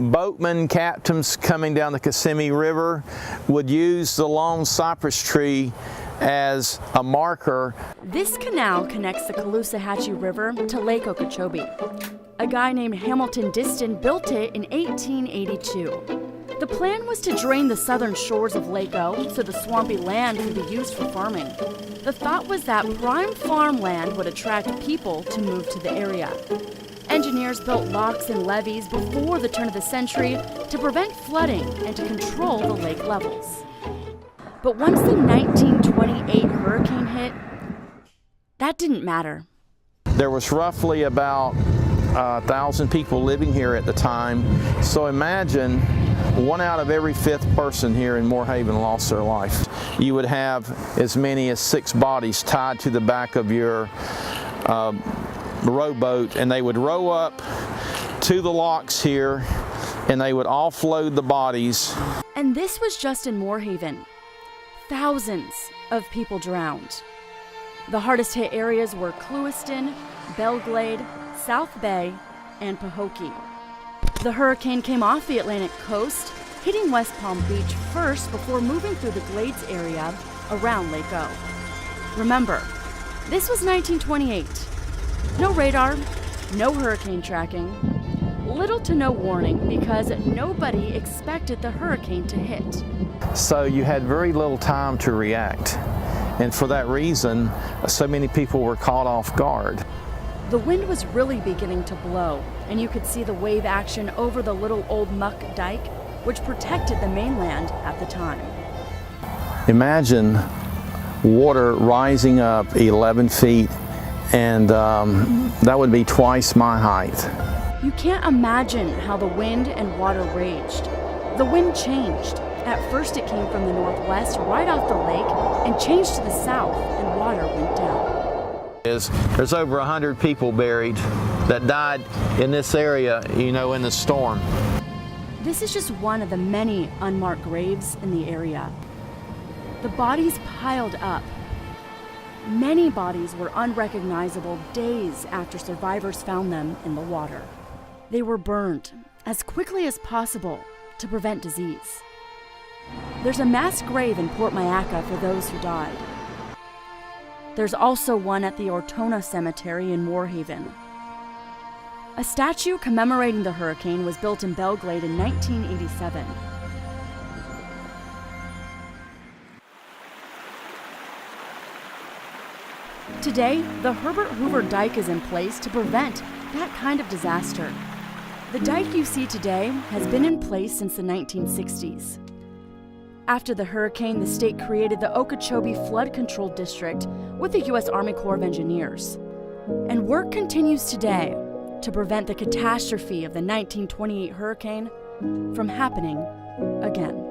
boatmen, captains coming down the Kissimmee River would use the lone cypress tree as a marker. This canal connects the Caloosahatchee River to Lake Okeechobee. A guy named Hamilton Diston built it in 1882. The plan was to drain the southern shores of Lake O so the swampy land could be used for farming. The thought was that prime farmland would attract people to move to the area. Engineers built locks and levees before the turn of the century to prevent flooding and to control the lake levels. But once the 1928 hurricane hit, that didn't matter. There was roughly about 1,000 people living here at the time. So imagine 1 out of every 5th person here in Moorhaven lost their life. You would have as many as 6 bodies tied to the back of your rowboat, and they would row up to the locks here and they would offload the bodies. And this was just in Moorhaven. Thousands of people drowned. The hardest hit areas were Clewiston, Belglade, South Bay, and Pahokee. The hurricane came off the Atlantic coast, hitting West Palm Beach first before moving through the Glades area around Lake O. Remember, this was 1928. No radar, no hurricane tracking, little to no warning because nobody expected the hurricane to hit. So you had very little time to react. And for that reason, so many people were caught off guard. The wind was really beginning to blow, and you could see the wave action over the little old muck dike, which protected the mainland at the time. Imagine water rising up 11 feet, and that would be twice my height. You can't imagine how the wind and water raged. The wind changed. At first it came from the northwest right off the lake and changed to the south, and water went down. There's over 100 people buried that died in this area, in the storm. This is just one of the many unmarked graves in the area. The bodies piled up. Many bodies were unrecognizable days after survivors found them in the water. They were burned as quickly as possible to prevent disease. There's a mass grave in Port Mayaca for those who died. There's also one at the Ortona Cemetery in Moorhaven. A statue commemorating the hurricane was built in Belglade in 1987. Today, the Herbert Hoover Dike is in place to prevent that kind of disaster. The dike you see today has been in place since the 1960s. After the hurricane, the state created the Okeechobee Flood Control District with the U.S. Army Corps of Engineers. And work continues today to prevent the catastrophe of the 1928 hurricane from happening again.